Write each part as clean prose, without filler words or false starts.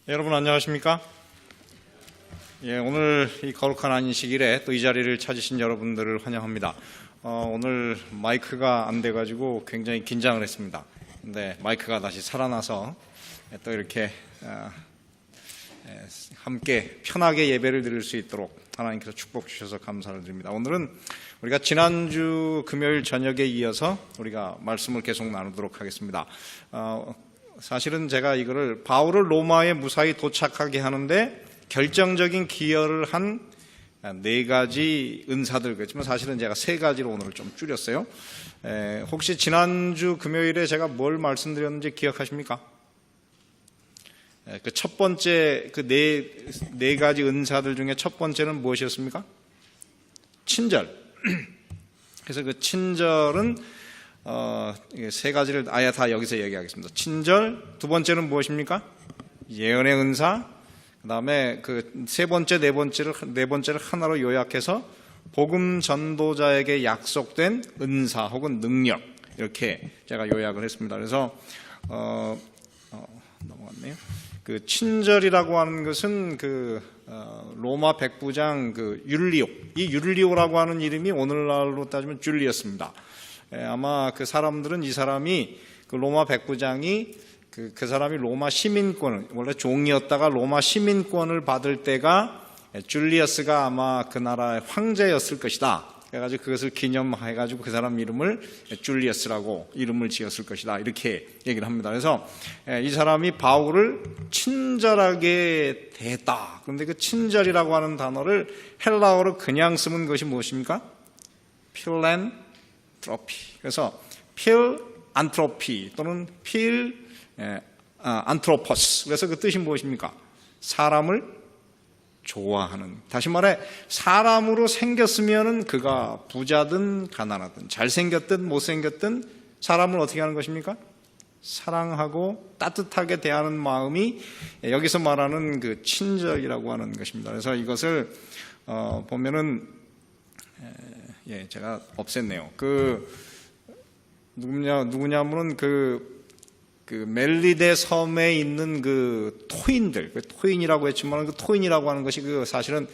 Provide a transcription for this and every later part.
여러분 안녕하십니까? 오늘 이 거룩한 안식일에 또 이 자리를 찾으신 여러분들을 환영합니다. 오늘 마이크가 안 돼가지고 굉장히 긴장을 했습니다. 근데 마이크가 다시 살아나서 또 이렇게 함께 편하게 예배를 드릴 수 있도록 하나님께서 축복 주셔서 감사를 드립니다. 오늘은 우리가 지난주 금요일 저녁에 이어서 우리가 말씀을 계속 나누도록 하겠습니다. 사실은 제가 이거를 바울을 로마에 무사히 도착하게 하는데 결정적인 기여를 한 네 가지 은사들, 그렇지만 사실은 제가 세 가지로 오늘 좀 줄였어요. 혹시 지난주 금요일에 제가 뭘 말씀드렸는지 기억하십니까? 그 첫 번째 그 네 가지 은사들 중에 첫 번째는 무엇이었습니까? 친절. 그래서 그 친절은 세 가지를 아예 다 여기서 얘기하겠습니다. 친절, 두 번째는 무엇입니까? 예언의 은사, 그 다음에 그 세 번째, 네 번째를 하나로 요약해서 복음 전도자에게 약속된 은사 혹은 능력, 이렇게 제가 요약을 했습니다. 그래서 넘어갔네요. 그 친절이라고 하는 것은 로마 백부장 율리오, 이 율리오라고 하는 이름이 오늘날로 따지면 줄리어스입니다. 아마 그 사람들은 이 사람이 그 로마 백부장이 그 사람이 로마 시민권을, 원래 종이었다가 로마 시민권을 받을 때가 줄리어스가 아마 그 나라의 황제였을 것이다. 그래가지고 그것을 기념해가지고 그 사람 이름을 줄리어스라고 이름을 지었을 것이다. 이렇게 얘기를 합니다. 그래서 이 사람이 바울을 친절하게 대했다. 그런데 그 친절이라고 하는 단어를 헬라어로 그냥 쓰는 것이 무엇입니까? 필랜트로피. 그래서 필안트로피 또는 안트로포스. 그래서 그 뜻이 무엇입니까? 사람을 좋아하는. 다시 말해 사람으로 생겼으면 그가 부자든 가난하든 잘생겼든 못생겼든 사람을 어떻게 하는 것입니까? 사랑하고 따뜻하게 대하는 마음이 여기서 말하는 그 친절이라고 하는 것입니다. 그래서 이것을 보면은 제가 없앴네요. 누구냐면은 그 멜리데 섬에 있는 그 토인들, 토인이라고 했지만 그 토인이라고 하는 것이 사실은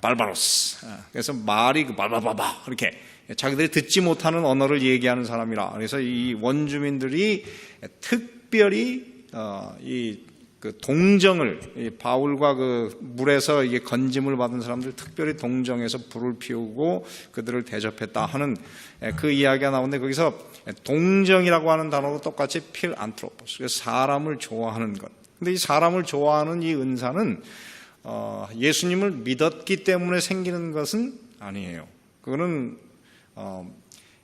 발바로스. 그래서 말이 발바바바 이렇게 자기들이 듣지 못하는 언어를 얘기하는 사람이라. 그래서 이 원주민들이 특별히 그 동정을, 바울과 그 물에서 이게 건짐을 받은 사람들 특별히 동정해서 불을 피우고 그들을 대접했다 하는 그 이야기가 나오는데, 거기서 동정이라고 하는 단어도 똑같이 필안트로포스, 그래서 사람을 좋아하는 것. 근데 이 사람을 좋아하는 이 은사는 예수님을 믿었기 때문에 생기는 것은 아니에요. 그거는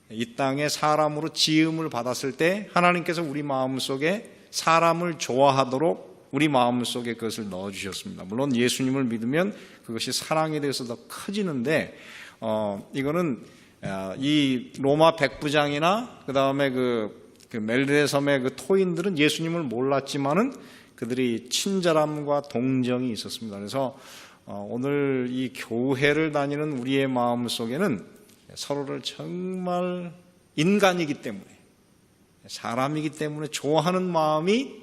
이 땅에 사람으로 지음을 받았을 때 하나님께서 우리 마음속에 사람을 좋아하도록 우리 마음속에 그것을 넣어주셨습니다. 물론 예수님을 믿으면 그것이 사랑에 대해서 더 커지는데, 이거는 이 로마 백부장이나 그 다음에 그 멜리데 섬의 그 토인들은 예수님을 몰랐지만은 그들이 친절함과 동정이 있었습니다. 그래서 오늘 이 교회를 다니는 우리의 마음 속에는 서로를 정말 인간이기 때문에, 사람이기 때문에 좋아하는 마음이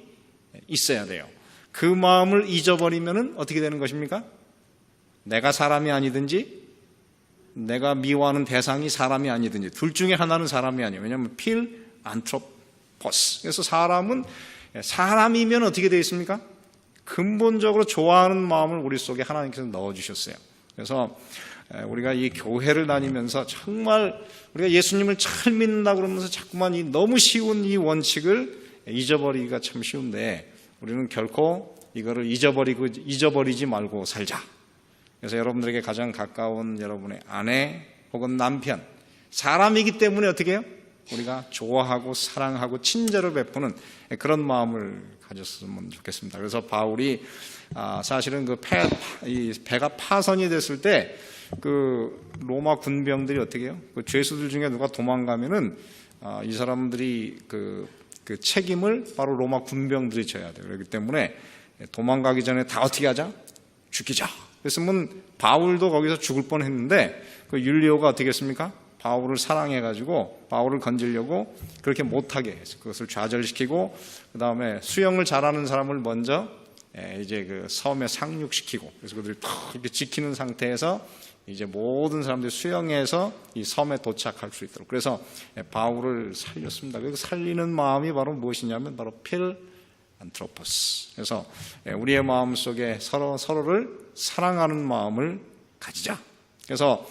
있어야 돼요. 그 마음을 잊어버리면 어떻게 되는 것입니까? 내가 사람이 아니든지 내가 미워하는 대상이 사람이 아니든지 둘 중에 하나는 사람이 아니에요. 왜냐하면 필안트로포스. 그래서 사람은 사람이면 어떻게 되어 있습니까? 근본적으로 좋아하는 마음을 우리 속에 하나님께서 넣어주셨어요. 그래서 우리가 이 교회를 다니면서 정말 우리가 예수님을 잘 믿는다 그러면서 자꾸만 이 너무 쉬운 이 원칙을 잊어버리기가 참 쉬운데, 우리는 결코 이거를 잊어버리지 말고 살자. 그래서 여러분들에게 가장 가까운 여러분의 아내 혹은 남편, 사람이기 때문에 어떻게 해요? 우리가 좋아하고 사랑하고 친절을 베푸는 그런 마음을 가졌으면 좋겠습니다. 그래서 바울이 사실은 이 배가 파선이 됐을 때 그 로마 군병들이 어떻게 해요? 그 죄수들 중에 누가 도망가면은 이 사람들이 그 책임을 바로 로마 군병들이 져야 돼요. 그렇기 때문에 도망가기 전에 다 어떻게 하자? 죽이자. 그랬으면 바울도 거기서 죽을 뻔했는데 그 율리오가 어떻게 했습니까? 바울을 사랑해가지고 바울을 건지려고 그렇게 못하게 해서 그것을 좌절시키고, 그 다음에 수영을 잘하는 사람을 먼저 이제 그 섬에 상륙시키고, 그래서 그들이 탁 이렇게 지키는 상태에서 이제 모든 사람들이 수영해서 이 섬에 도착할 수 있도록, 그래서 바울을 살렸습니다. 그 살리는 마음이 바로 무엇이냐면 바로 필안트로포스. 그래서 우리의 마음 속에 서로를 사랑하는 마음을 가지자. 그래서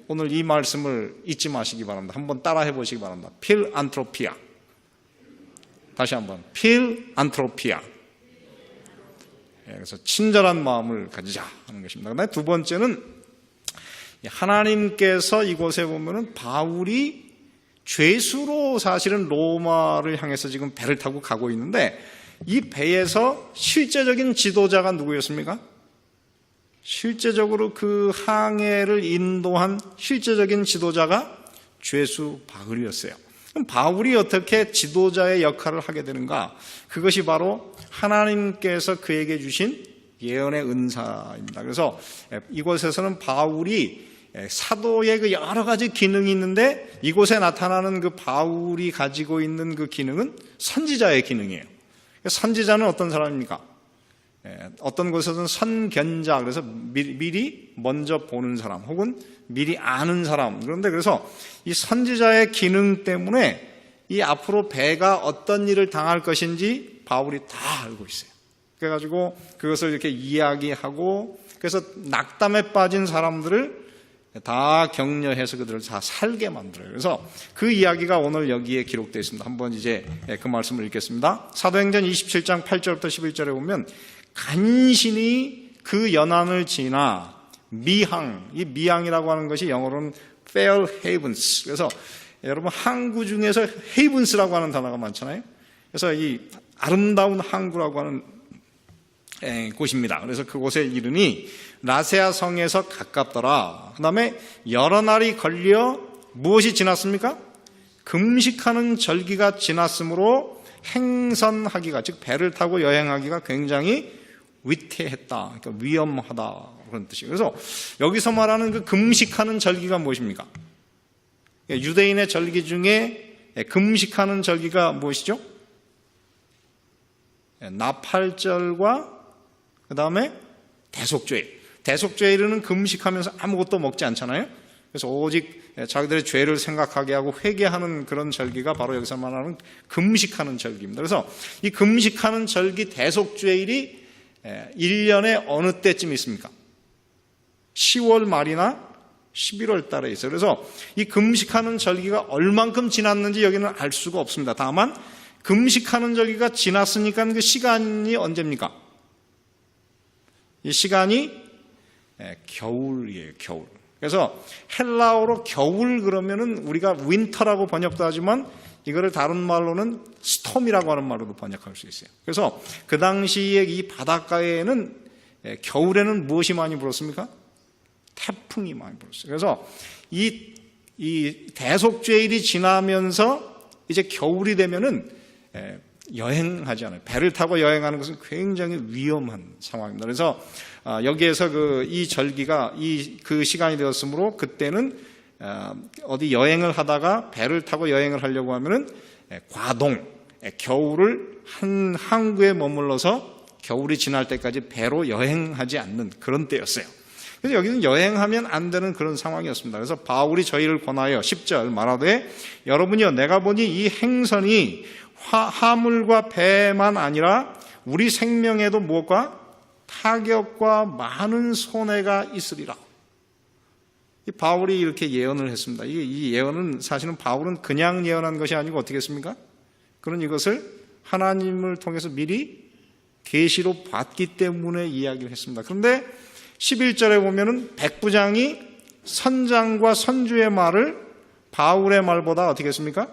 오늘 이 말씀을 잊지 마시기 바랍니다. 한번 따라해 보시기 바랍니다. 필안트로피아. 다시 한번 필안트로피아. 그래서 친절한 마음을 가지자 하는 것입니다. 그다음에 두 번째는 하나님께서 이곳에 보면은 바울이 죄수로 사실은 로마를 향해서 지금 배를 타고 가고 있는데, 이 배에서 실제적인 지도자가 누구였습니까? 실제적으로 그 항해를 인도한 실제적인 지도자가 죄수 바울이었어요. 그럼 바울이 어떻게 지도자의 역할을 하게 되는가? 그것이 바로 하나님께서 그에게 주신 예언의 은사입니다. 그래서 이곳에서는 바울이 사도의 그 여러 가지 기능이 있는데, 이곳에 나타나는 그 바울이 가지고 있는 그 기능은 선지자의 기능이에요. 선지자는 어떤 사람입니까? 어떤 곳에서는 선견자, 그래서 미리 먼저 보는 사람, 혹은 미리 아는 사람. 그런데 그래서 이 선지자의 기능 때문에 이 앞으로 배가 어떤 일을 당할 것인지 바울이 다 알고 있어요. 그래가지고 그것을 이렇게 이야기하고, 그래서 낙담에 빠진 사람들을 다 격려해서 그들을 다 살게 만들어요. 그래서 그 이야기가 오늘 여기에 기록되어 있습니다. 한번 이제 그 말씀을 읽겠습니다. 사도행전 27장 8절부터 11절에 보면, 간신히 그 연안을 지나 미항, 이 미항이라고 하는 것이 영어로는 fair havens. 그래서 여러분 항구 중에서 havens라고 하는 단어가 많잖아요. 그래서 이 아름다운 항구라고 하는 곳입니다. 그래서 그곳의 이름이 라세아 성에서 가깝더라. 그 다음에 여러 날이 걸려 무엇이 지났습니까? 금식하는 절기가 지났으므로 행선하기가, 즉 배를 타고 여행하기가 굉장히 위태했다. 그러니까 위험하다. 그런 뜻이에요. 그래서 여기서 말하는 그 금식하는 절기가 무엇입니까? 유대인의 절기 중에 금식하는 절기가 무엇이죠? 나팔절과 그 다음에 대속죄일. 대속죄일은 금식하면서 아무것도 먹지 않잖아요. 그래서 오직 자기들의 죄를 생각하게 하고 회개하는 그런 절기가 바로 여기서 말하는 금식하는 절기입니다. 그래서 이 금식하는 절기 대속죄일이 1년에 어느 때쯤 있습니까? 10월 말이나 11월 달에 있어요. 그래서 이 금식하는 절기가 얼만큼 지났는지 여기는 알 수가 없습니다. 다만 금식하는 절기가 지났으니까 그 시간이 언제입니까? 이 시간이 겨울이에요, 겨울. 그래서 헬라어로 겨울 그러면은 우리가 윈터라고 번역도 하지만 이거를 다른 말로는 스톰이라고 하는 말로도 번역할 수 있어요. 그래서 그 당시에 이 바닷가에는 겨울에는 무엇이 많이 불었습니까? 태풍이 많이 불었어요. 그래서 이 대속죄일이 지나면서 이제 겨울이 되면은 여행하지 않아요. 배를 타고 여행하는 것은 굉장히 위험한 상황입니다. 그래서 여기에서 이 절기가 그 시간이 되었으므로 그때는 어디 여행을 하다가 배를 타고 여행을 하려고 하면은 과동, 겨울을 한 항구에 머물러서 겨울이 지날 때까지 배로 여행하지 않는 그런 때였어요. 그래서 여기는 여행하면 안 되는 그런 상황이었습니다. 그래서 바울이 저희를 권하여 10절 말하되 여러분이여 내가 보니 이 행선이 화물과 배만 아니라 우리 생명에도 무엇과 타격과 많은 손해가 있으리라. 이 바울이 이렇게 예언을 했습니다. 이 예언은 사실은 바울은 그냥 예언한 것이 아니고 어떻게 했습니까? 그런 이것을 하나님을 통해서 미리 계시로 봤기 때문에 이야기를 했습니다. 그런데 11절에 보면은 백부장이 선장과 선주의 말을 바울의 말보다 어떻게 했습니까?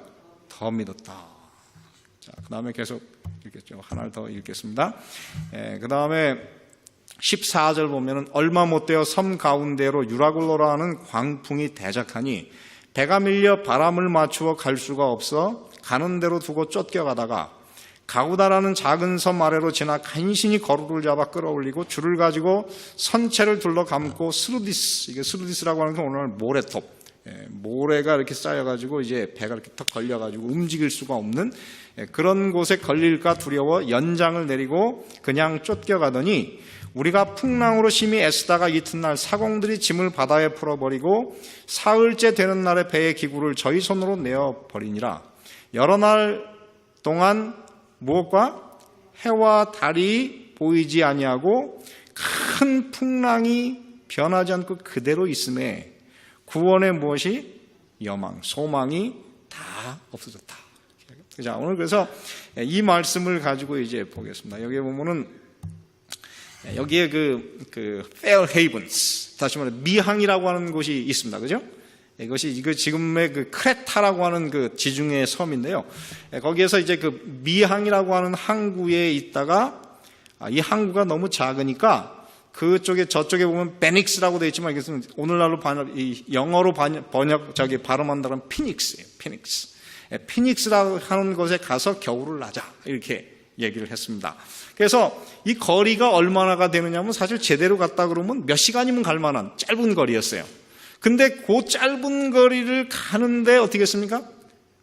더 믿었다. 자, 그 다음에 계속 읽겠죠. 하나를 더 읽겠습니다. 그 다음에 14절 보면은 얼마 못되어 섬 가운데로 유라굴로라 하는 광풍이 대적하니 배가 밀려 바람을 맞추어 갈 수가 없어 가는 대로 두고 쫓겨가다가 가우다라는 작은 섬 아래로 지나 간신히 거루를 잡아 끌어올리고 줄을 가지고 선체를 둘러 감고 스루디스, 이게 스루디스라고 하는 건 오늘 모래톱, 모래가 이렇게 쌓여가지고 이제 배가 이렇게 턱 걸려가지고 움직일 수가 없는 그런 곳에 걸릴까 두려워 연장을 내리고 그냥 쫓겨가더니 우리가 풍랑으로 심히 애쓰다가 이튿날 사공들이 짐을 바다에 풀어버리고 사흘째 되는 날에 배의 기구를 저희 손으로 내어버리니라. 여러 날 동안 무엇과 해와 달이 보이지 아니하고 큰 풍랑이 변하지 않고 그대로 있음에 구원의 무엇이 여망, 소망이 다 없어졌다. 자, 오늘 그래서 이 말씀을 가지고 이제 보겠습니다. 여기에 보면은 여기에 그 Fair Havens, 다시 말해 미항이라고 하는 곳이 있습니다. 그죠? 이것이 이거 지금의 그 크레타라고 하는 그 지중해 섬인데요. 거기에서 이제 그 미항이라고 하는 항구에 있다가 이 항구가 너무 작으니까 그쪽에 저쪽에 보면 베닉스라고 되어 있지만 이것은 오늘날로 영어로 발음한다면 피닉스예요. 피닉스. 피닉스라고 하는 곳에 가서 겨울을 나자 이렇게 얘기를 했습니다. 그래서 이 거리가 얼마나가 되느냐면 사실 제대로 갔다 그러면 몇 시간이면 갈 만한 짧은 거리였어요. 근데 그 짧은 거리를 가는데 어떻게 했습니까?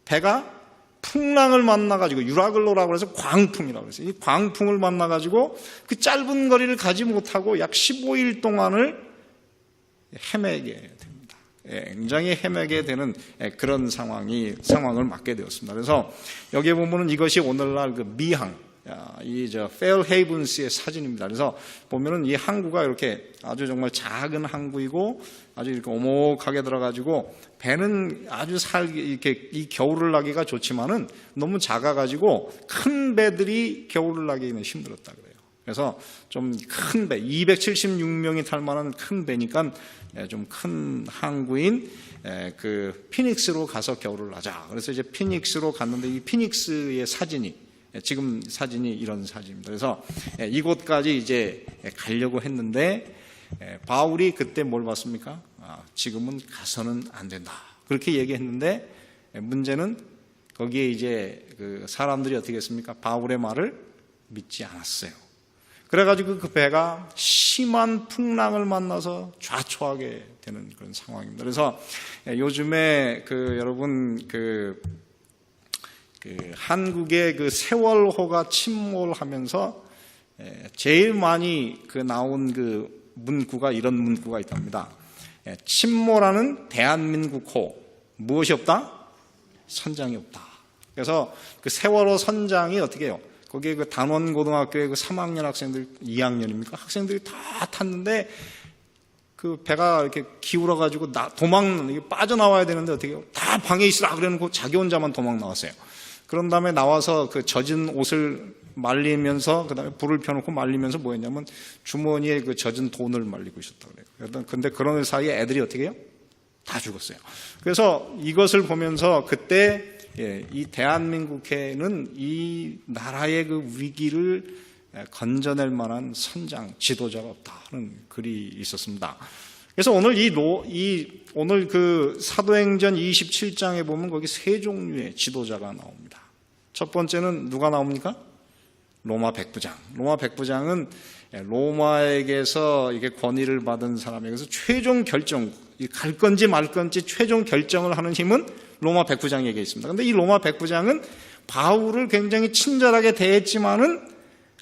배가 풍랑을 만나가지고 유라글로라고 해서 광풍이라고 해서 이 광풍을 만나가지고 그 짧은 거리를 가지 못하고 약 15일 동안을 헤매게 됩니다. 굉장히 헤매게 되는 그런 상황을 맞게 되었습니다. 그래서 여기에 보면은 이것이 오늘날 그 미항, Fair Havens의 사진입니다. 그래서 보면은 이 항구가 이렇게 아주 정말 작은 항구이고 아주 이렇게 오목하게 들어가지고 배는 아주 이렇게 이 겨울을 나기가 좋지만은 너무 작아가지고 큰 배들이 겨울을 나기는 힘들었다 그래요. 그래서 좀 큰 배, 276명이 탈 만한 큰 배니까 좀 큰 항구인 그 피닉스로 가서 겨울을 나자. 그래서 이제 피닉스로 갔는데 이 피닉스의 사진이 지금 사진이 이런 사진입니다. 그래서 이곳까지 이제 가려고 했는데 바울이 그때 뭘 봤습니까? 지금은 가서는 안 된다. 그렇게 얘기했는데 문제는 거기에 이제 그 사람들이 어떻게 했습니까? 바울의 말을 믿지 않았어요. 그래가지고 그 배가 심한 풍랑을 만나서 좌초하게 되는 그런 상황입니다. 그래서 요즘에 여러분 한국의 그 세월호가 침몰하면서 제일 많이 나온 그 문구가 이런 문구가 있답니다. 침몰하는 대한민국호 무엇이 없다? 선장이 없다. 그래서 그 세월호 선장이 어떻게 해요? 거기에 그 단원고등학교의 그 3학년 학생들, 2학년입니까? 학생들이 다 탔는데 그 배가 이렇게 기울어가지고 빠져나와야 되는데 어떻게 해요? 다 방에 있으라 그래놓고 자기 혼자만 도망 나왔어요. 그런 다음에 나와서 그 젖은 옷을 말리면서 그 다음에 불을 펴놓고 말리면서 뭐 했냐면 주머니에 그 젖은 돈을 말리고 있었다 그래요. 근데 그런 사이에 애들이 어떻게 해요? 다 죽었어요. 그래서 이것을 보면서 그때 이 대한민국에는 이 나라의 그 위기를 건져낼 만한 선장, 지도자가 없다 하는 글이 있었습니다. 그래서 오늘 오늘 그 사도행전 27장에 보면 거기 세 종류의 지도자가 나옵니다. 첫 번째는 누가 나옵니까? 로마 백부장. 로마 백부장은 로마에게서 이게 권위를 받은 사람에게서 최종 결정, 갈 건지 말 건지 최종 결정을 하는 힘은 로마 백부장에게 있습니다. 그런데 이 로마 백부장은 바울을 굉장히 친절하게 대했지만은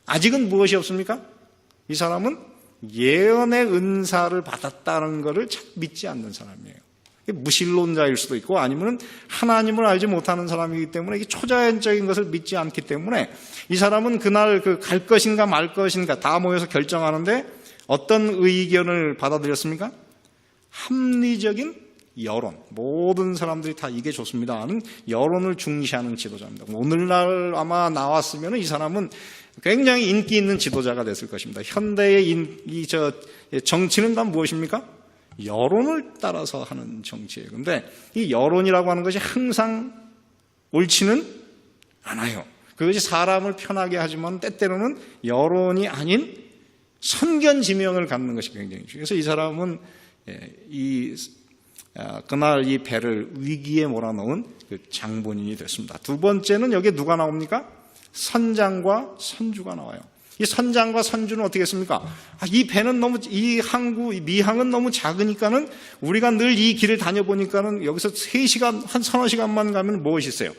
아직은 무엇이 없습니까? 이 사람은 예언의 은사를 받았다는 것을 참 믿지 않는 사람이에요. 무신론자일 수도 있고 아니면 하나님을 알지 못하는 사람이기 때문에 초자연적인 것을 믿지 않기 때문에 이 사람은 그날 갈 것인가 말 것인가 다 모여서 결정하는데 어떤 의견을 받아들였습니까? 합리적인 여론, 모든 사람들이 다 이게 좋습니다 하는 여론을 중시하는 지도자입니다. 오늘날 아마 나왔으면 이 사람은 굉장히 인기 있는 지도자가 됐을 것입니다. 현대의 정치는 다 무엇입니까? 여론을 따라서 하는 정치예요. 그런데 이 여론이라고 하는 것이 항상 옳지는 않아요. 그것이 사람을 편하게 하지만 때때로는 여론이 아닌 선견지명을 갖는 것이 굉장히 중요해요. 그래서 이 사람은 그날 이 배를 위기에 몰아넣은 그 장본인이 됐습니다. 두 번째는 여기에 누가 나옵니까? 선장과 선주가 나와요. 이 선장과 선주는 어떻게 했습니까? 이 배는 너무, 이 항구, 이 미항은 너무 작으니까는 우리가 늘 이 길을 다녀보니까는 여기서 3시간, 한 서너 시간만 가면 무엇이 있어요?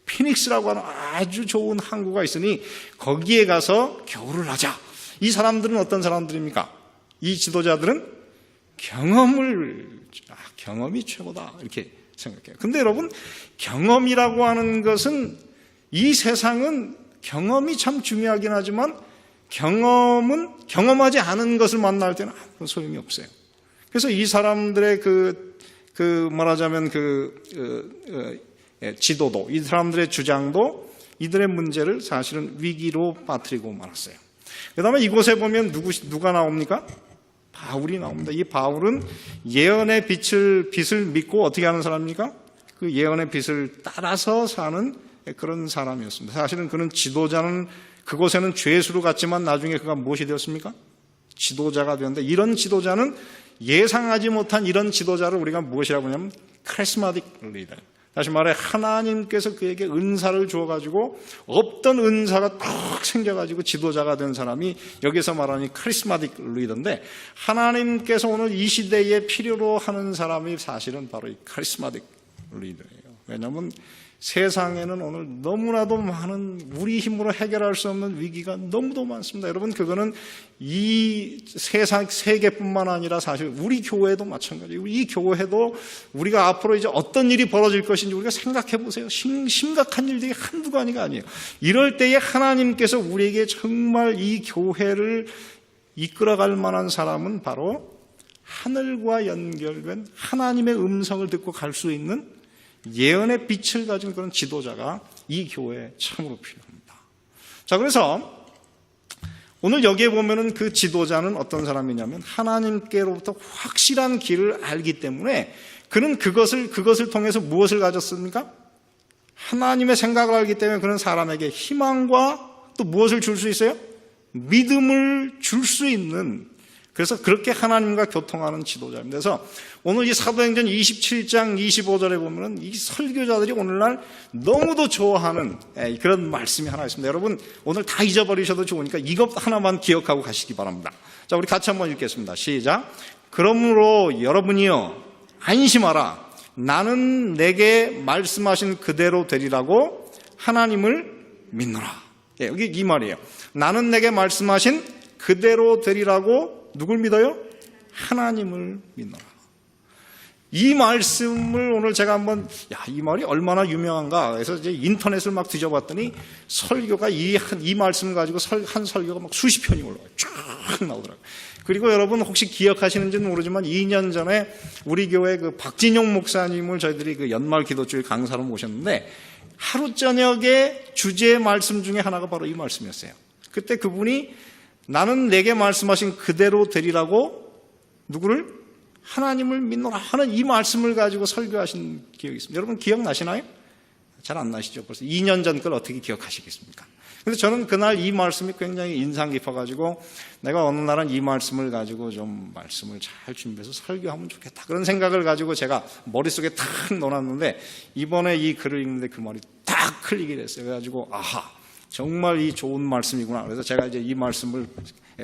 피닉스라고 하는 아주 좋은 항구가 있으니 거기에 가서 겨울을 하자. 이 사람들은 어떤 사람들입니까? 이 지도자들은 경험이 최고다. 이렇게 생각해요. 근데 여러분, 경험이라고 하는 것은 이 세상은 경험이 참 중요하긴 하지만 경험하지 않은 것을 만날 때는 아무 소용이 없어요. 그래서 이 사람들의 말하자면 지도도, 이 사람들의 주장도 이들의 문제를 사실은 위기로 빠뜨리고 말았어요. 그 다음에 이곳에 보면 누가 나옵니까? 바울이 나옵니다. 이 바울은 예언의 빛을 믿고 어떻게 하는 사람입니까? 그 예언의 빛을 따라서 사는 그런 사람이었습니다. 사실은 그는 지도자는 그곳에는 죄수로 갔지만 나중에 그가 무엇이 되었습니까? 지도자가 되었는데 이런 지도자는 예상하지 못한 이런 지도자를 우리가 무엇이라고 하냐면 카리스마틱 리더. 다시 말해 하나님께서 그에게 은사를 주어가지고 없던 은사가 딱 생겨가지고 지도자가 된 사람이 여기서 말하는 카리스마틱 리더인데 하나님께서 오늘 이 시대에 필요로 하는 사람이 사실은 바로 이 카리스마틱 리더예요. 왜냐하면 세상에는 오늘 너무나도 많은 우리 힘으로 해결할 수 없는 위기가 너무도 많습니다. 여러분 그거는 이 세계뿐만 아니라 사실 우리 교회도 마찬가지예요. 이 교회도 우리가 앞으로 이제 어떤 일이 벌어질 것인지 우리가 생각해 보세요. 심각한 일들이 한두 가지가 아니에요. 이럴 때에 하나님께서 우리에게 정말 이 교회를 이끌어갈 만한 사람은 바로 하늘과 연결된 하나님의 음성을 듣고 갈 수 있는 예언의 빛을 가진 그런 지도자가 이 교회에 참으로 필요합니다. 자, 그래서 오늘 여기에 보면은 그 지도자는 어떤 사람이냐면 하나님께로부터 확실한 길을 알기 때문에 그는 그것을 통해서 무엇을 가졌습니까? 하나님의 생각을 알기 때문에 그는 사람에게 희망과 또 무엇을 줄 수 있어요? 믿음을 줄 수 있는, 그래서 그렇게 하나님과 교통하는 지도자입니다. 그래서 오늘 이 사도행전 27장 25절에 보면은 이 설교자들이 오늘날 너무도 좋아하는 그런 말씀이 하나 있습니다. 여러분 오늘 다 잊어버리셔도 좋으니까 이것 하나만 기억하고 가시기 바랍니다. 자, 우리 같이 한번 읽겠습니다. 시작. 그러므로 여러분이여 안심하라. 나는 내게 말씀하신 그대로 되리라고 하나님을 믿노라. 여기 이 말이에요. 나는 내게 말씀하신 그대로 되리라고 누굴 믿어요? 하나님을 믿노라. 이 말씀을 오늘 제가 한번 이 말이 얼마나 유명한가 그래서 이제 인터넷을 막 뒤져봤더니 설교가 이 말씀을 가지고 한 설교가 막 수십 편이 올라와요. 쫙 나오더라고요. 그리고 여러분 혹시 기억하시는지는 모르지만 2년 전에 우리 교회 그 박진용 목사님을 저희들이 그 연말 기도주일 강사로 모셨는데 하루 저녁에 주제의 말씀 중에 하나가 바로 이 말씀이었어요. 그때 그분이 나는 내게 말씀하신 그대로 되리라고 누구를? 하나님을 믿노라 하는 이 말씀을 가지고 설교하신 기억이 있습니다. 여러분 기억나시나요? 잘 안 나시죠? 벌써 2년 전 걸 어떻게 기억하시겠습니까? 근데 저는 그날 이 말씀이 굉장히 인상 깊어가지고 내가 어느 날은 이 말씀을 가지고 좀 말씀을 잘 준비해서 설교하면 좋겠다 그런 생각을 가지고 제가 머릿속에 탁 넣어놨는데 이번에 이 글을 읽는데 그 말이 딱 클릭이 됐어요. 그래가지고 아하 정말 이 좋은 말씀이구나. 그래서 제가 이제 이 말씀을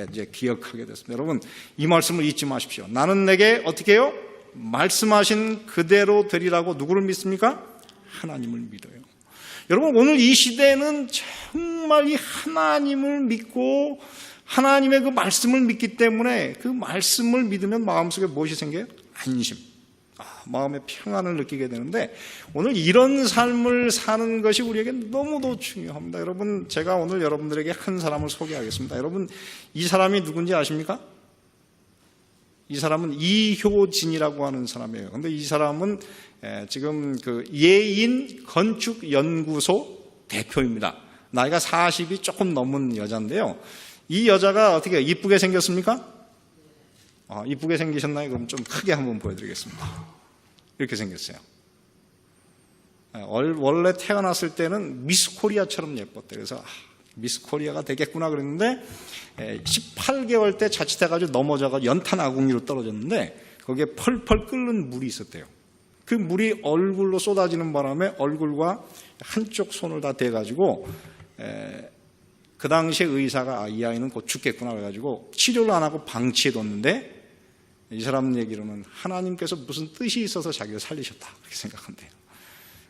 이제 기억하게 됐습니다. 여러분, 이 말씀을 잊지 마십시오. 나는 내게 어떻게 해요? 말씀하신 그대로 되리라고 누구를 믿습니까? 하나님을 믿어요. 여러분, 오늘 이 시대는 정말 이 하나님을 믿고 하나님의 그 말씀을 믿기 때문에 그 말씀을 믿으면 마음속에 무엇이 생겨요? 안심. 마음의 평안을 느끼게 되는데 오늘 이런 삶을 사는 것이 우리에게 너무도 중요합니다. 여러분 제가 오늘 여러분들에게 한 사람을 소개하겠습니다. 여러분 이 사람이 누군지 아십니까? 이 사람은 이효진이라고 하는 사람이에요. 그런데 이 사람은 지금 그 예인 건축연구소 대표입니다. 나이가 40이 조금 넘은 여자인데요. 이 여자가 어떻게 이쁘게 생겼습니까? 이쁘게 생기셨나요? 그럼 좀 크게 한번 보여드리겠습니다. 이렇게 생겼어요. 원래 태어났을 때는 미스 코리아처럼 예뻤대요. 그래서 미스 코리아가 되겠구나 그랬는데 18개월 때 자칫해가지고 넘어져가 연탄 아궁이로 떨어졌는데 거기에 펄펄 끓는 물이 있었대요. 그 물이 얼굴로 쏟아지는 바람에 얼굴과 한쪽 손을 다 대가지고 그 당시에 의사가 이 아이는 곧 죽겠구나 그래가지고 치료를 안 하고 방치해뒀는데 이 사람 얘기로는 하나님께서 무슨 뜻이 있어서 자기를 살리셨다 그렇게 생각한대요.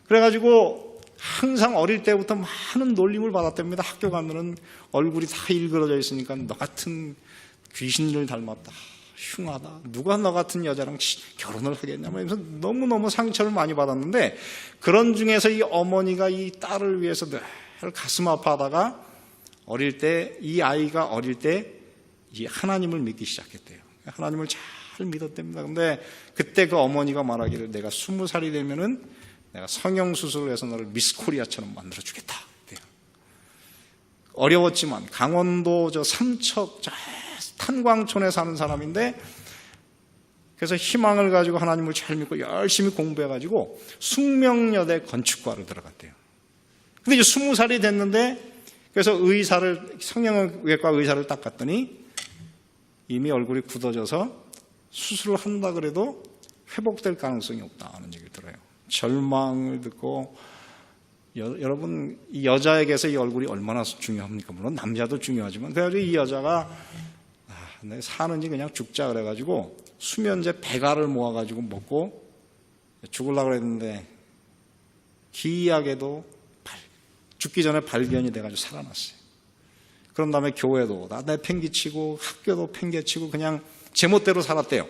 그래가지고 항상 어릴 때부터 많은 놀림을 받았답니다. 학교 가면은 얼굴이 다 일그러져 있으니까 너 같은 귀신을 닮았다, 흉하다, 누가 너 같은 여자랑 결혼을 하겠냐 하면서 너무너무 상처를 많이 받았는데, 그런 중에서 이 어머니가 이 딸을 위해서 늘 가슴 아파하다가 어릴 때, 이 아이가 어릴 때 이 하나님을 믿기 시작했대요. 하나님을 잘 믿었답니다. 근데 그때 그 어머니가 말하기를 내가 20살이 되면은 내가 성형수술을 해서 너를 미스 코리아처럼 만들어주겠다. 어려웠지만 강원도 저 삼척 저 탄광촌에 사는 사람인데, 그래서 희망을 가지고 하나님을 잘 믿고 열심히 공부해가지고 숙명여대 건축과를 들어갔대요. 근데 이제 20살이 됐는데, 그래서 성형외과 의사를 딱 봤더니 이미 얼굴이 굳어져서 수술을 한다 그래도 회복될 가능성이 없다는 얘기를 들어요. 절망을 듣고, 여러분 이 여자에게서 이 얼굴이 얼마나 중요합니까? 물론 남자도 중요하지만, 그래가지고 이 여자가 내 사는지 그냥 죽자 그래가지고 수면제 100알을 모아가지고 먹고 죽으려고 그랬는데 기이하게도 죽기 전에 발견이 돼가지고 살아났어요. 그런 다음에 교회도 다 내팽개치고 학교도 팽개치고 그냥 제멋대로 살았대요.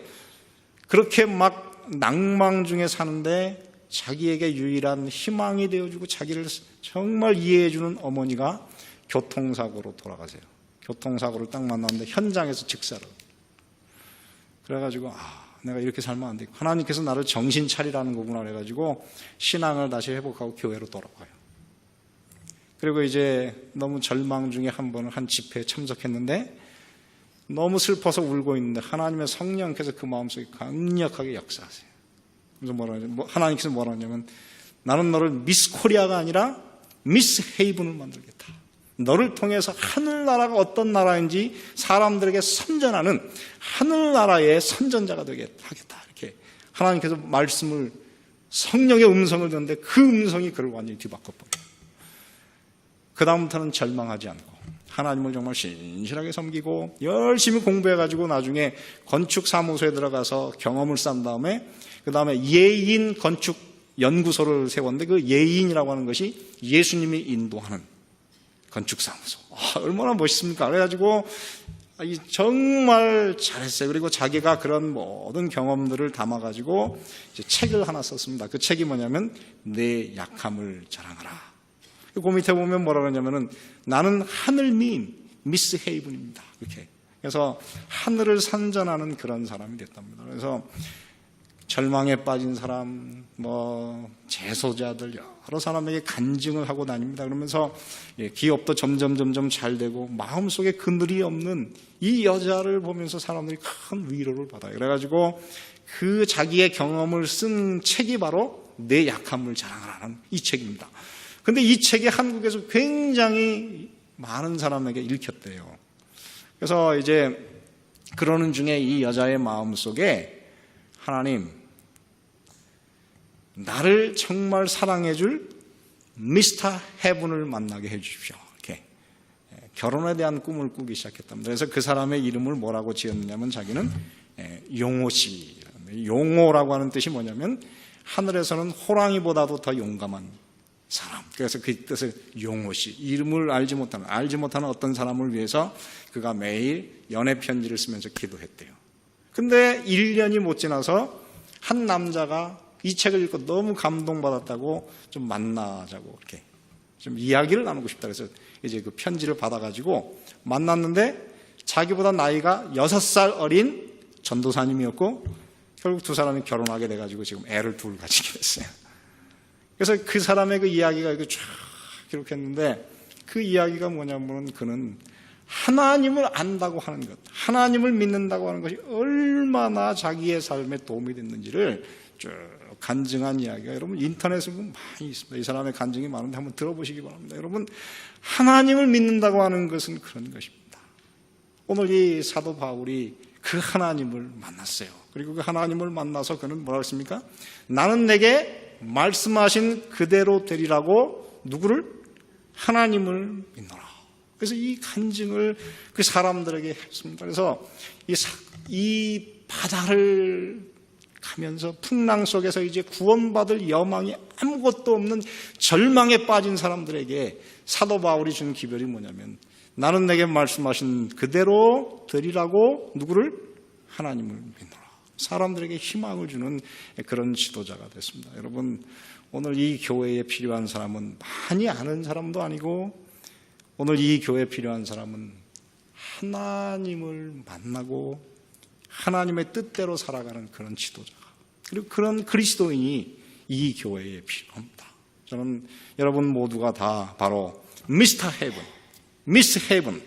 그렇게 막 낭망 중에 사는데 자기에게 유일한 희망이 되어주고 자기를 정말 이해해주는 어머니가 교통사고로 돌아가세요. 교통사고를 딱 만났는데 현장에서 직사를. 그래가지고 내가 이렇게 살면 안 되고 하나님께서 나를 정신 차리라는 거구나 그래가지고 신앙을 다시 회복하고 교회로 돌아와요. 그리고 이제 너무 절망 중에 한 번은 한 집회에 참석했는데 너무 슬퍼서 울고 있는데 하나님의 성령께서 그 마음속에 강력하게 역사하세요. 그래서 하나님께서 뭐라 하냐면 나는 너를 미스 코리아가 아니라 미스 헤이븐을 만들겠다. 너를 통해서 하늘나라가 어떤 나라인지 사람들에게 선전하는 하늘나라의 선전자가 되게 하겠다. 이렇게 하나님께서 말씀을, 성령의 음성을 듣는데 그 음성이 그를 완전히 뒤바꿔버려요. 그 다음부터는 절망하지 않고 하나님을 정말 신실하게 섬기고 열심히 공부해가지고 나중에 건축사무소에 들어가서 경험을 쌓은 다음에 그 다음에 예인 건축 연구소를 세웠는데 그 예인이라고 하는 것이 예수님이 인도하는 건축사무소. 얼마나 멋있습니까? 그래가지고 정말 잘했어요. 그리고 자기가 그런 모든 경험들을 담아가지고 이제 책을 하나 썼습니다. 그 책이 뭐냐면 내 약함을 자랑하라. 그 밑에 보면 뭐라 그러냐면은 나는 하늘미인 미스 헤이븐입니다. 이렇게. 그래서 하늘을 선전하는 그런 사람이 됐답니다. 그래서 절망에 빠진 사람, 재소자들 여러 사람에게 간증을 하고 다닙니다. 그러면서 기업도 점점 잘 되고 마음속에 그늘이 없는 이 여자를 보면서 사람들이 큰 위로를 받아요. 그래가지고 그 자기의 경험을 쓴 책이 바로 내 약함을 자랑하라는 이 책입니다. 근데 이 책이 한국에서 굉장히 많은 사람에게 읽혔대요. 그래서 이제 그러는 중에 이 여자의 마음속에 하나님, 나를 정말 사랑해줄 미스터 헤븐을 만나게 해주십시오. 이렇게 결혼에 대한 꿈을 꾸기 시작했답니다. 그래서 그 사람의 이름을 뭐라고 지었느냐면 자기는 용호 씨. 용호라고 하는 뜻이 뭐냐면 하늘에서는 호랑이보다도 더 용감한 사람. 그래서 그 뜻을 용호 씨. 이름을 알지 못하는 어떤 사람을 위해서 그가 매일 연애 편지를 쓰면서 기도했대요. 근데 1년이 못 지나서 한 남자가 이 책을 읽고 너무 감동받았다고 좀 만나자고 이렇게 좀 이야기를 나누고 싶다 그래서 이제 그 편지를 받아가지고 만났는데 자기보다 나이가 6살 어린 전도사님이었고 결국 두 사람이 결혼하게 돼가지고 지금 애를 둘 가지게 됐어요. 그래서 그 사람의 그 이야기가 이렇게 쫙 기록했는데 그 이야기가 뭐냐면 그는 하나님을 안다고 하는 것, 하나님을 믿는다고 하는 것이 얼마나 자기의 삶에 도움이 됐는지를 쭉 간증한 이야기가 여러분 인터넷에 보면 많이 있습니다. 이 사람의 간증이 많은데 한번 들어보시기 바랍니다. 여러분 하나님을 믿는다고 하는 것은 그런 것입니다. 오늘 이 사도 바울이 그 하나님을 만났어요. 그리고 그 하나님을 만나서 그는 뭐라고 했습니까? 나는 내게 말씀하신 그대로 되리라고 누구를? 하나님을 믿노라. 그래서 이 간증을 그 사람들에게 했습니다. 그래서 이 바다를 가면서 풍랑 속에서 이제 구원받을 여망이 아무것도 없는 절망에 빠진 사람들에게 사도 바울이 준 기별이 뭐냐면, 나는 내게 말씀하신 그대로 되리라고 누구를? 하나님을 믿노라. 사람들에게 희망을 주는 그런 지도자가 됐습니다. 여러분, 오늘 이 교회에 필요한 사람은 많이 아는 사람도 아니고, 오늘 이 교회에 필요한 사람은 하나님을 만나고 하나님의 뜻대로 살아가는 그런 지도자가, 그리고 그런 그리스도인이 이 교회에 필요합니다. 저는 여러분 모두가 다 바로 미스터 헤븐, 미스 헤븐,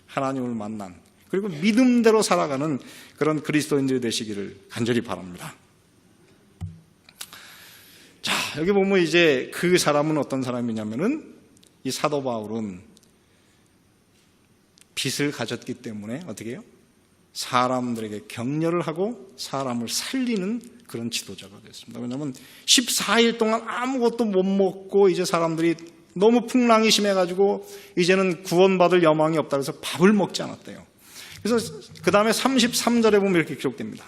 하나님을 만난, 그리고 믿음대로 살아가는 그런 그리스도인들이 되시기를 간절히 바랍니다. 자, 여기 보면 이제 그 사람은 어떤 사람이냐면은, 이 사도 바울은 빚을 가졌기 때문에 어떻게 해요? 사람들에게 격려를 하고 사람을 살리는 그런 지도자가 됐습니다. 왜냐하면 14일 동안 아무것도 못 먹고 이제 사람들이 너무 풍랑이 심해가지고 이제는 구원받을 여망이 없다 그래서 밥을 먹지 않았대요. 그래서 그 다음에 33절에 보면 이렇게 기록됩니다.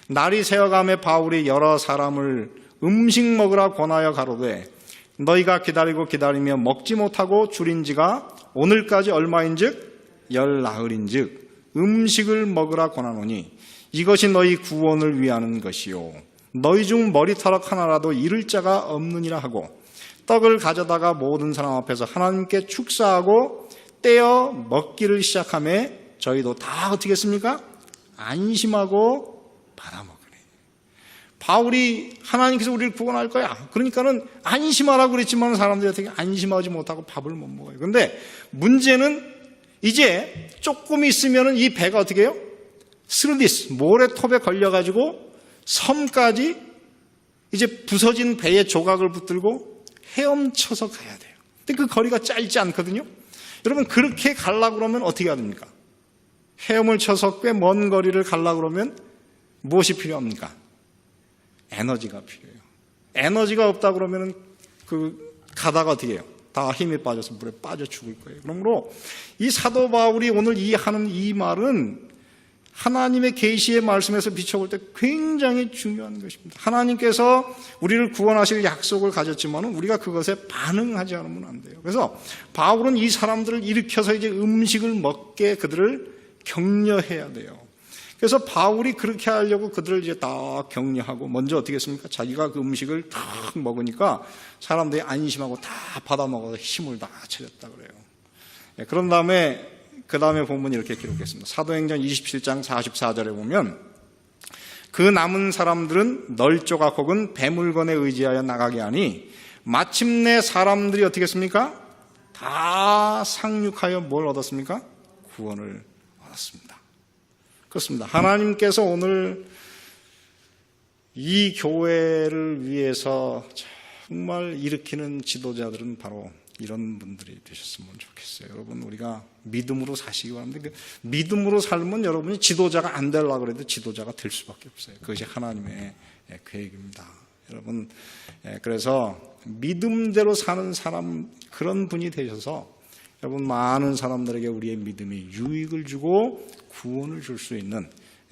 날이 새어가며 바울이 여러 사람을 음식 먹으라 권하여 가로되 너희가 기다리며 먹지 못하고 줄인 지가 오늘까지 얼마인즉 열나흘인즉 음식을 먹으라 권하노니 이것이 너희 구원을 위하는 것이요 너희 중 머리털럭 하나라도 잃을 자가 없느니라 하고 떡을 가져다가 모든 사람 앞에서 하나님께 축사하고 떼어 먹기를 시작하며 저희도 다 어떻게 했습니까? 안심하고 받아먹으니. 바울이 하나님께서 우리를 구원할 거야, 그러니까는 안심하라고 그랬지만 사람들이 어떻게 안심하지 못하고 밥을 못 먹어요. 그런데 문제는 이제 조금 있으면 이 배가 어떻게 해요? 스르디스, 모래톱에 걸려가지고 섬까지 이제 부서진 배의 조각을 붙들고 헤엄쳐서 가야 돼요. 근데 그 거리가 짧지 않거든요. 여러분, 그렇게 가려고 그러면 어떻게 해야 됩니까? 헤엄을 쳐서 꽤 먼 거리를 가려고 그러면 무엇이 필요합니까? 에너지가 필요해요. 에너지가 없다 그러면 가다가 어떻게 해요? 다 힘이 빠져서 물에 빠져 죽을 거예요. 그러므로 이 사도 바울이 오늘 하는 이 말은 하나님의 계시의 말씀에서 비춰볼 때 굉장히 중요한 것입니다. 하나님께서 우리를 구원하실 약속을 가졌지만 우리가 그것에 반응하지 않으면 안 돼요. 그래서 바울은 이 사람들을 일으켜서 이제 음식을 먹게 그들을 격려해야 돼요. 그래서 바울이 그렇게 하려고 그들을 이제 다 격려하고 먼저 어떻게 했습니까? 자기가 그 음식을 탁 먹으니까 사람들이 안심하고 다 받아 먹어서 힘을 다 차렸다 그래요. 그런 다음에 그 다음에 보면 이렇게 기록했습니다. 사도행전 27장 44절에 보면 그 남은 사람들은 널조각 혹은 배물건에 의지하여 나가게 하니 마침내 사람들이 어떻게 했습니까? 다 상륙하여 뭘 얻었습니까? 구원을 얻었습니다. 그렇습니다. 하나님께서 오늘 이 교회를 위해서 정말 일으키는 지도자들은 바로 이런 분들이 되셨으면 좋겠어요. 여러분, 우리가 믿음으로 사시기 바랍니다. 믿음으로 살면 여러분이 지도자가 안 되려고 해도 지도자가 될 수밖에 없어요. 그것이 하나님의 계획입니다. 여러분, 그래서 믿음대로 사는 사람, 그런 분이 되셔서 여러분, 많은 사람들에게 우리의 믿음이 유익을 주고 구원을 줄 수 있는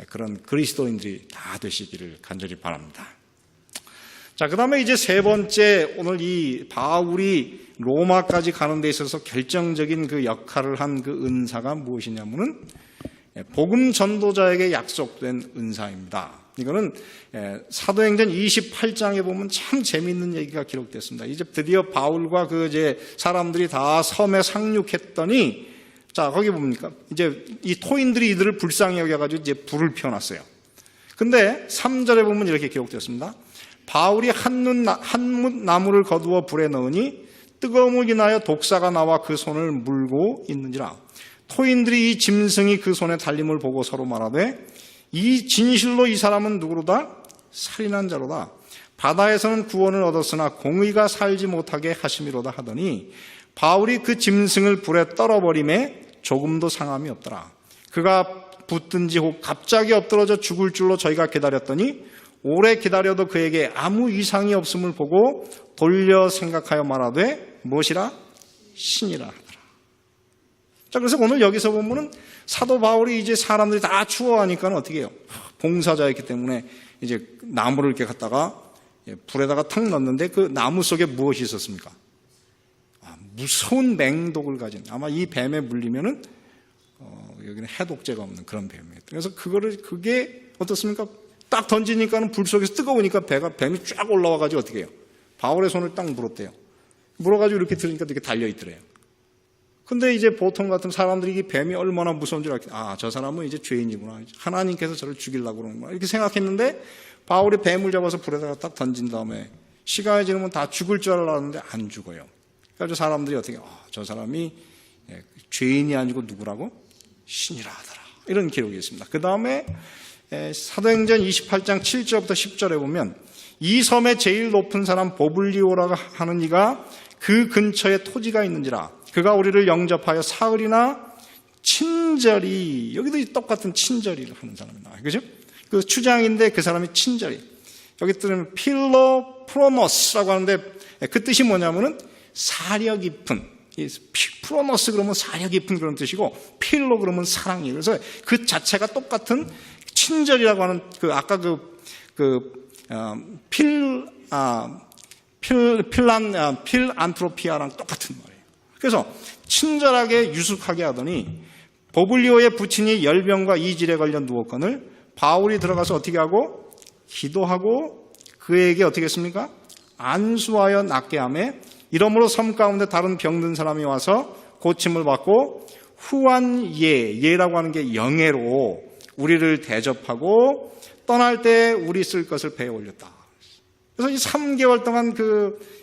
그런 그리스도인들이 다 되시기를 간절히 바랍니다. 자, 그 다음에 이제 세 번째, 오늘 이 바울이 로마까지 가는 데 있어서 결정적인 그 역할을 한 그 은사가 무엇이냐면은 복음 전도자에게 약속된 은사입니다. 이거는 사도행전 28장에 보면 참 재미있는 얘기가 기록됐습니다. 이제 드디어 바울과 그 이제 사람들이 다 섬에 상륙했더니, 자, 거기 뭡니까? 이제 이 토인들이 이들을 불쌍히 여겨가지고 이제 불을 피워놨어요. 근데 3절에 보면 이렇게 기록됐습니다. 바울이 한뭇 나무를 거두어 불에 넣으니 뜨거움을 인하여 독사가 나와 그 손을 물고 있는지라. 토인들이 이 짐승이 그 손에 달림을 보고 서로 말하되 이 진실로 이 사람은 누구로다? 살인한 자로다. 바다에서는 구원을 얻었으나 공의가 살지 못하게 하심이로다 하더니 바울이 그 짐승을 불에 떨어버림에 조금도 상함이 없더라. 그가 붙든지 혹 갑자기 엎드러져 죽을 줄로 저희가 기다렸더니 오래 기다려도 그에게 아무 이상이 없음을 보고 돌려 생각하여 말하되 무엇이라? 신이라 하더라. 자, 그래서 오늘 여기서 보면은 사도 바울이 이제 사람들이 다 추워하니까 어떻게 해요? 봉사자였기 때문에 이제 나무를 이렇게 갖다가 불에다가 탁 넣었는데 그 나무 속에 무엇이 있었습니까? 무서운 맹독을 가진, 아마 이 뱀에 물리면은 여기는 해독제가 없는 그런 뱀이에요. 그래서 그게 어떻습니까? 딱 던지니까는 불 속에서 뜨거우니까 뱀이 쫙 올라와가지고 어떻게 해요? 바울의 손을 딱 물었대요. 물어가지고 이렇게 들으니까 이렇게 달려있더래요. 근데 이제 보통 같은 사람들이 이 뱀이 얼마나 무서운 줄 알겠다. 저 사람은 이제 죄인이구나. 하나님께서 저를 죽이려고 그러는구나. 이렇게 생각했는데 바울이 뱀을 잡아서 불에다가 딱 던진 다음에 시간이 지나면 다 죽을 줄 알았는데 안 죽어요. 그래서 사람들이 어떻게, 저 사람이 죄인이 아니고 누구라고? 신이라 하더라. 이런 기록이 있습니다. 그 다음에 사도행전 28장 7절부터 10절에 보면 이 섬의 제일 높은 사람 보블리오라고 하는 이가 그 근처에 토지가 있는지라 그가 우리를 영접하여 사흘이나 친절히, 여기도 똑같은 친절히를 하는 사람이 나와요. 그죠? 그 추장인데 그 사람이 친절히. 여기 뜨면 필로프로노스라고 하는데 그 뜻이 뭐냐면은 사려 깊은. 프로노스 그러면 사려 깊은 그런 뜻이고 필로 그러면 사랑이에요. 그래서 그 자체가 똑같은 친절이라고 하는 그 아까 필안트로피아랑 똑같은 말이에요. 그래서 친절하게 유숙하게 하더니 보블리오의 부친이 열병과 이질에 걸려 누웠거늘 바울이 들어가서 어떻게 하고 기도하고 그에게 어떻게 했습니까? 안수하여 낫게 하며 이러므로 섬 가운데 다른 병든 사람이 와서 고침을 받고 후한 예라고 하는 게 영예로 우리를 대접하고 떠날 때 우리 쓸 것을 배에 올렸다. 그래서 이 3개월 동안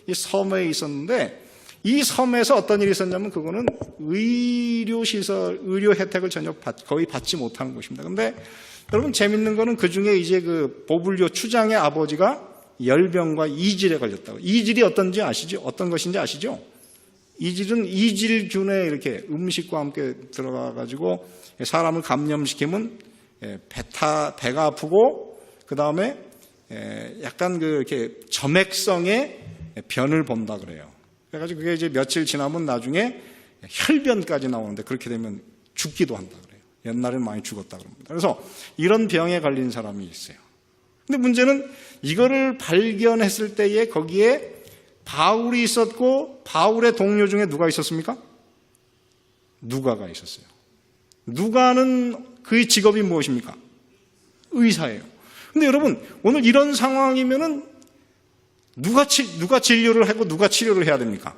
이 섬에 있었는데 이 섬에서 어떤 일이 있었냐면 그거는 의료시설, 의료 혜택을 전혀 거의 받지 못하는 곳입니다. 근데 여러분 재밌는 거는 그 중에 이제 그 보블리오 추장의 아버지가 열병과 이질에 걸렸다고. 이질이 어떤지 아시죠? 어떤 것인지 아시죠? 이질은 이질균에 이렇게 음식과 함께 들어가가지고 사람을 감염시키면 배가 아프고 그 다음에 약간 이렇게 점액성의 변을 본다 그래요. 그래가지고 그게 이제 며칠 지나면 나중에 혈변까지 나오는데 그렇게 되면 죽기도 한다 그래요. 옛날에는 많이 죽었다 그럽니다. 그래서 이런 병에 걸린 사람이 있어요. 근데 문제는 이거를 발견했을 때에 거기에 바울이 있었고 바울의 동료 중에 누가 있었습니까? 누가가 있었어요. 누가는 그의 직업이 무엇입니까? 의사예요. 근데 여러분 오늘 이런 상황이면은 누가 진료를 하고 누가 치료를 해야 됩니까?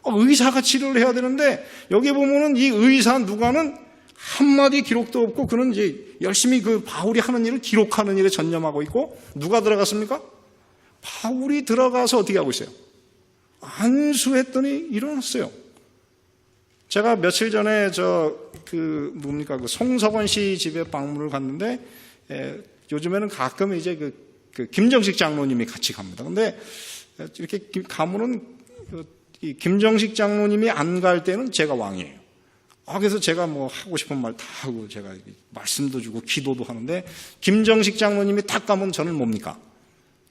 의사가 치료를 해야 되는데 여기 보면은 이 의사 누가는 한마디 기록도 없고 그는 이제 열심히 그 바울이 하는 일을 기록하는 일에 전념하고 있고 누가 들어갔습니까? 바울이 들어가서 어떻게 하고 있어요? 안수했더니 일어났어요. 제가 며칠 전에 그 송석원 씨 집에 방문을 갔는데 요즘에는 가끔 이제 그 김정식 장로님이 같이 갑니다. 근데 이렇게 가면은 이 김정식 장로님이 안 갈 때는 제가 왕이에요. 그래서 제가 뭐 하고 싶은 말 다 하고 제가 말씀도 주고 기도도 하는데 김정식 장로님이 딱 가면 저는 뭡니까?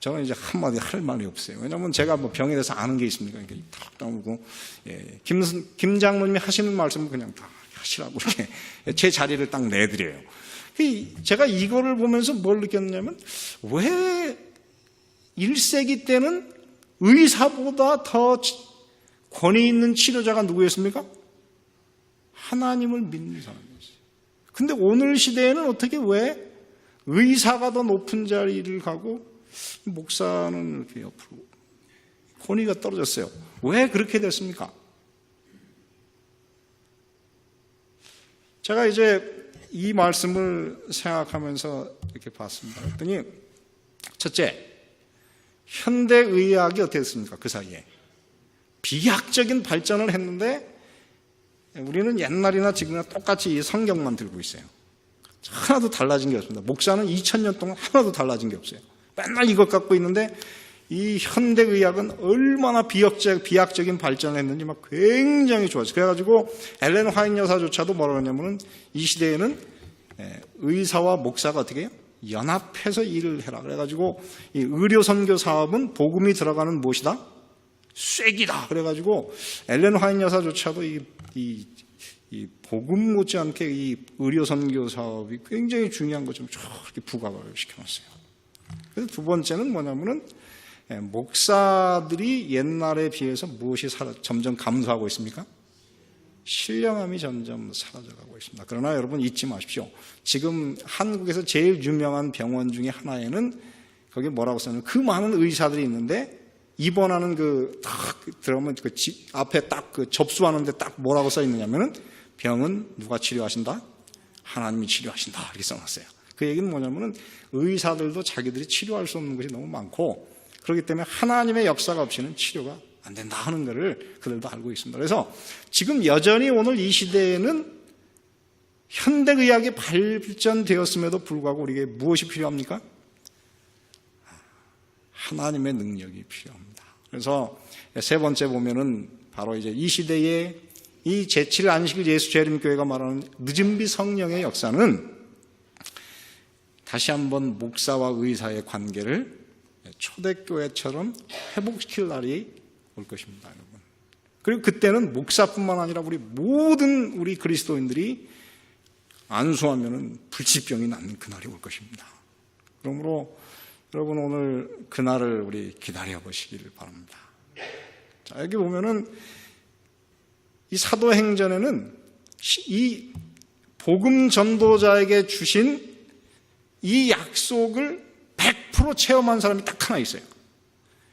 저는 이제 한마디 할 말이 없어요. 왜냐하면 제가 뭐 병에 대해서 아는 게 있습니까? 이렇게 탁 나오고 김 장로님이 하시는 말씀은 그냥 다 하시라고 이렇게 제 자리를 딱 내드려요. 제가 이거를 보면서 뭘 느꼈냐면 왜 1세기 때는 의사보다 더 권위 있는 치료자가 누구였습니까? 하나님을 믿는 사람이었어요. 근데 오늘 시대에는 어떻게 왜 의사가 더 높은 자리를 가고 목사는 이렇게 옆으로 권위가 떨어졌어요. 왜 그렇게 됐습니까? 제가 이제 이 말씀을 생각하면서 이렇게 봤습니다. 그랬더니 첫째, 현대의학이 어떻게 됐습니까? 그 사이에 비약적인 발전을 했는데 우리는 옛날이나 지금이나 똑같이 이 성경만 들고 있어요. 하나도 달라진 게 없습니다. 목사는 2000년 동안 하나도 달라진 게 없어요. 맨날 이것 갖고 있는데 이 현대의학은 얼마나 비약적인 발전을 했는지 막 굉장히 좋았어요. 그래가지고 엘렌 화이트 여사조차도 뭐라고 하냐면은 이 시대에는 의사와 목사가 어떻게 해요? 연합해서 일을 해라. 그래가지고 이 의료 선교 사업은 복음이 들어가는 무엇이다? 쐐기다. 그래가지고 엘렌 화이트 여사조차도 이 이 복음 못지않게 이 의료 선교 사업이 굉장히 중요한 것처럼 저렇게 부각을 시켜놨어요. 그래서 두 번째는 뭐냐면은 목사들이 옛날에 비해서 무엇이 점점 감소하고 있습니까? 신령함이 점점 사라져가고 있습니다. 그러나 여러분 잊지 마십시오. 지금 한국에서 제일 유명한 병원 중에 하나에는 거기 뭐라고 써있는 그 많은 의사들이 있는데 입원하는 딱 들어오면 앞에 딱 접수하는데 딱 뭐라고 써 있느냐면은 병은 누가 치료하신다? 하나님이 치료하신다. 이렇게 써놨어요. 그 얘기는 뭐냐면은 의사들도 자기들이 치료할 수 없는 것이 너무 많고 그렇기 때문에 하나님의 역사가 없이는 치료가 안 된다 하는 것을 그들도 알고 있습니다. 그래서 지금 여전히 오늘 이 시대에는 현대의학이 발전되었음에도 불구하고 우리에게 무엇이 필요합니까? 하나님의 능력이 필요합니다. 그래서 세 번째 보면은 바로 이제 이 시대에 이 제7 안식일 예수 재림교회가 말하는 늦은비 성령의 역사는 다시 한번 목사와 의사의 관계를 초대교회처럼 회복시킬 날이 올 것입니다, 여러분. 그리고 그때는 목사뿐만 아니라 모든 우리 그리스도인들이 안수하면은 불치병이 낫는 그날이 올 것입니다. 그러므로 여러분 오늘 그날을 우리 기다려 보시기를 바랍니다. 자, 여기 보면은 이 사도행전에는 이 복음 전도자에게 주신 이 약속을 100% 체험한 사람이 딱 하나 있어요.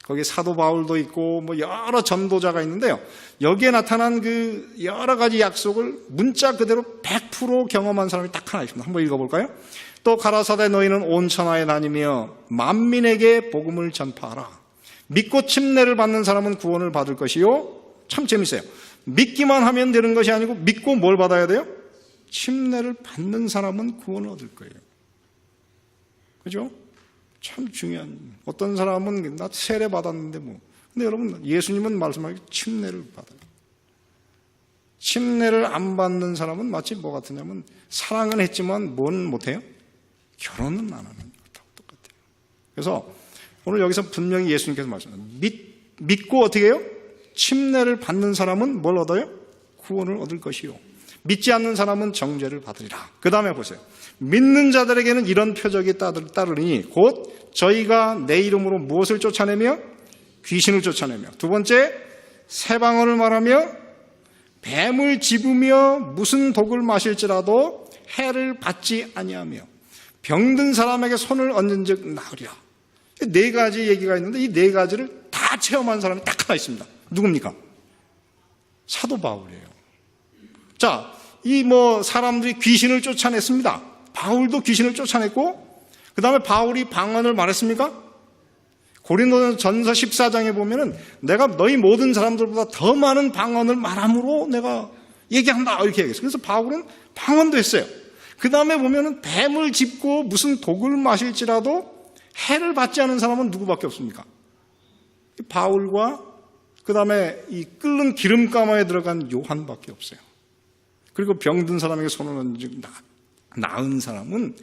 거기 사도 바울도 있고 뭐 여러 전도자가 있는데요. 여기에 나타난 그 여러 가지 약속을 문자 그대로 100% 경험한 사람이 딱 하나 있습니다. 한번 읽어볼까요? 또 가라사대 너희는 온 천하에 다니며 만민에게 복음을 전파하라. 믿고 침례를 받는 사람은 구원을 받을 것이요. 참 재밌어요. 믿기만 하면 되는 것이 아니고 믿고 뭘 받아야 돼요? 침례를 받는 사람은 구원을 얻을 거예요. 그죠? 참 중요한. 어떤 사람은 나 세례 받았는데 뭐. 근데 여러분 예수님은 말씀하기 침례를 받아요. 침례를 안 받는 사람은 마치 뭐 같으냐면 사랑은 했지만 뭔 못해요? 결혼은 안 하는 것하고 똑같아요. 그래서 오늘 여기서 분명히 예수님께서 말씀하셨어요. 믿고 어떻게 해요? 침례를 받는 사람은 뭘 얻어요? 구원을 얻을 것이요. 믿지 않는 사람은 정죄를 받으리라. 그 다음에 보세요. 믿는 자들에게는 이런 표적이 따르니 곧 저희가 내 이름으로 무엇을 쫓아내며? 귀신을 쫓아내며. 두 번째, 새 방언을 말하며 뱀을 집으며 무슨 독을 마실지라도 해를 받지 아니하며 병든 사람에게 손을 얹은 즉 나으리라. 네 가지 얘기가 있는데 이 네 가지를 다 체험한 사람이 딱 하나 있습니다. 누굽니까? 사도 바울이에요. 자, 이 사람들이 귀신을 쫓아냈습니다. 바울도 귀신을 쫓아냈고, 그 다음에 바울이 방언을 말했습니까? 고린도전서 14장에 보면은 내가 너희 모든 사람들보다 더 많은 방언을 말함으로 내가 얘기한다. 이렇게 얘기했어요. 그래서 바울은 방언도 했어요. 그 다음에 보면은 뱀을 짚고 무슨 독을 마실지라도 해를 받지 않은 사람은 누구밖에 없습니까? 바울과 그 다음에 이 끓는 기름가마에 들어간 요한밖에 없어요. 그리고 병든 사람에게 손을 얹은 나은 사람은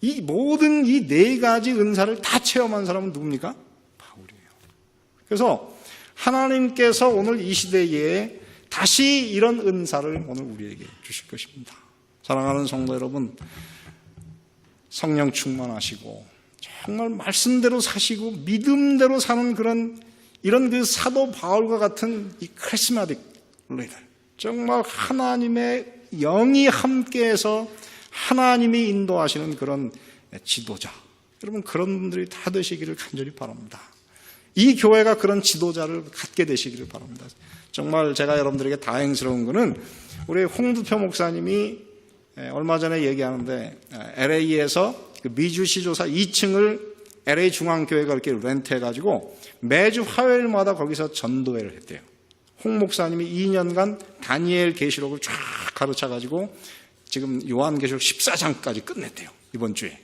이 모든 이 네 가지 은사를 다 체험한 사람은 누굽니까? 바울이에요. 그래서 하나님께서 오늘 이 시대에 다시 이런 은사를 오늘 우리에게 주실 것입니다. 사랑하는 성도 여러분, 성령 충만하시고 정말 말씀대로 사시고 믿음대로 사는 이런 그 사도 바울과 같은 이 카리스마틱 리더, 정말 하나님의 영이 함께해서 하나님이 인도하시는 그런 지도자, 여러분 그런 분들이 다 되시기를 간절히 바랍니다. 이 교회가 그런 지도자를 갖게 되시기를 바랍니다. 정말 제가 여러분들에게 다행스러운 것은 우리 홍두표 목사님이 얼마 전에 얘기하는데 LA에서 그 미주시조사 2층을 LA 중앙교회가 이렇게 렌트해가지고 매주 화요일마다 거기서 전도회를 했대요. 홍 목사님이 2년간 다니엘 계시록을 쫙 가르쳐가지고 지금 요한계시록 14장까지 끝냈대요. 이번 주에.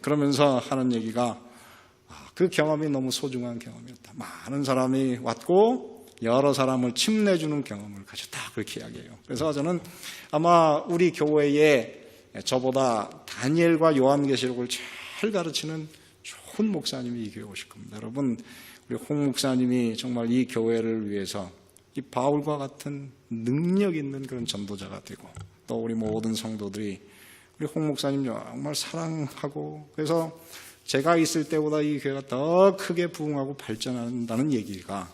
그러면서 하는 얘기가 그 경험이 너무 소중한 경험이었다. 많은 사람이 왔고 여러 사람을 침례주는 경험을 가졌다. 그렇게 이야기해요. 그래서 저는 아마 우리 교회에 저보다 다니엘과 요한계시록을 잘 가르치는 좋은 목사님이 이 교회에 오실 겁니다. 여러분, 우리 홍 목사님이 정말 이 교회를 위해서 이 바울과 같은 능력 있는 그런 전도자가 되고, 또 우리 모든 성도들이 우리 홍 목사님 정말 사랑하고, 그래서 제가 있을 때보다 이 교회가 더 크게 부흥하고 발전한다는 얘기가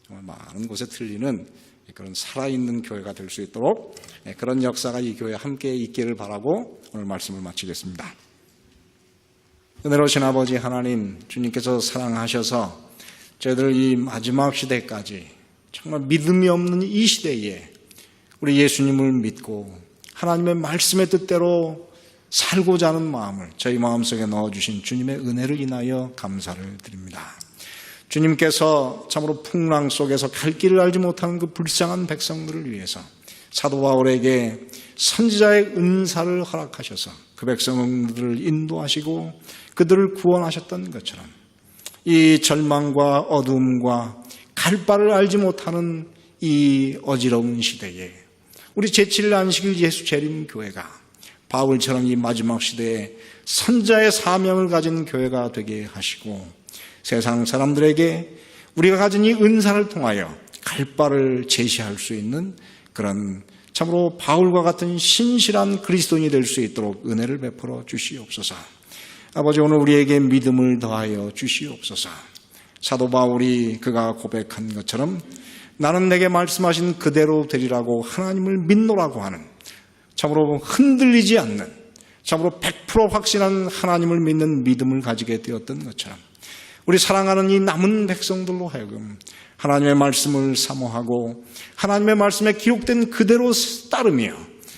정말 많은 곳에 들리는 그런 살아있는 교회가 될 수 있도록 그런 역사가 이 교회에 함께 있기를 바라고 오늘 말씀을 마치겠습니다. 은혜로우신 아버지 하나님, 주님께서 사랑하셔서 저희들 이 마지막 시대까지 정말 믿음이 없는 이 시대에 우리 예수님을 믿고 하나님의 말씀의 뜻대로 살고자 하는 마음을 저희 마음속에 넣어주신 주님의 은혜를 인하여 감사를 드립니다. 주님께서 참으로 풍랑 속에서 갈 길을 알지 못하는 그 불쌍한 백성들을 위해서 사도 바울에게 선지자의 은사를 허락하셔서 그 백성들을 인도하시고 그들을 구원하셨던 것처럼 이 절망과 어두움과 갈 바를 알지 못하는 이 어지러운 시대에 우리 제7일 안식일 예수 재림 교회가 바울처럼 이 마지막 시대에 선자의 사명을 가진 교회가 되게 하시고 세상 사람들에게 우리가 가진 이 은사를 통하여 갈 바를 제시할 수 있는 그런 참으로 바울과 같은 신실한 그리스도인이 될 수 있도록 은혜를 베풀어 주시옵소서. 아버지, 오늘 우리에게 믿음을 더하여 주시옵소서. 사도 바울이 그가 고백한 것처럼 나는 내게 말씀하신 그대로 되리라고 하나님을 믿노라고 하는 참으로 흔들리지 않는 참으로 100% 확신한 하나님을 믿는 믿음을 가지게 되었던 것처럼 우리 사랑하는 이 남은 백성들로 하여금 하나님의 말씀을 사모하고 하나님의 말씀에 기록된 그대로 따르며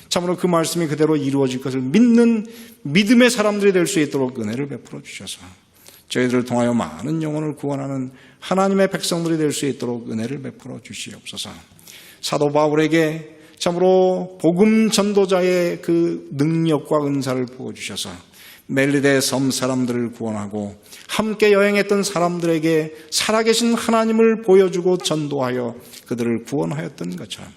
참으로 그 말씀이 그대로 이루어질 것을 믿는 믿음의 사람들이 될 수 있도록 은혜를 베풀어 주셔서 저희들을 통하여 많은 영혼을 구원하는 하나님의 백성들이 될 수 있도록 은혜를 베풀어 주시옵소서. 사도 바울에게 참으로 복음 전도자의 그 능력과 은사를 부어주셔서 멜리데 섬 사람들을 구원하고 함께 여행했던 사람들에게 살아계신 하나님을 보여주고 전도하여 그들을 구원하였던 것처럼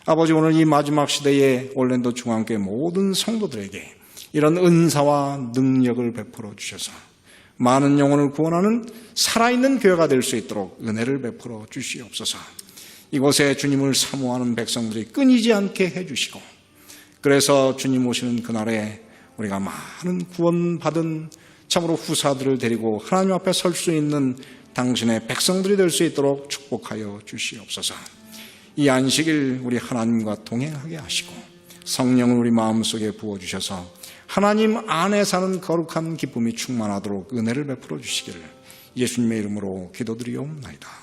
아버지, 오늘 이 마지막 시대에 올랜도 중앙교회 모든 성도들에게 이런 은사와 능력을 베풀어 주셔서 많은 영혼을 구원하는 살아있는 교회가 될 수 있도록 은혜를 베풀어 주시옵소서. 이곳에 주님을 사모하는 백성들이 끊이지 않게 해주시고 그래서 주님 오시는 그날에 우리가 많은 구원받은 참으로 후사들을 데리고 하나님 앞에 설 수 있는 당신의 백성들이 될 수 있도록 축복하여 주시옵소서. 이 안식일 우리 하나님과 동행하게 하시고 성령을 우리 마음속에 부어주셔서 하나님 안에 사는 거룩한 기쁨이 충만하도록 은혜를 베풀어 주시기를 예수님의 이름으로 기도드리옵나이다.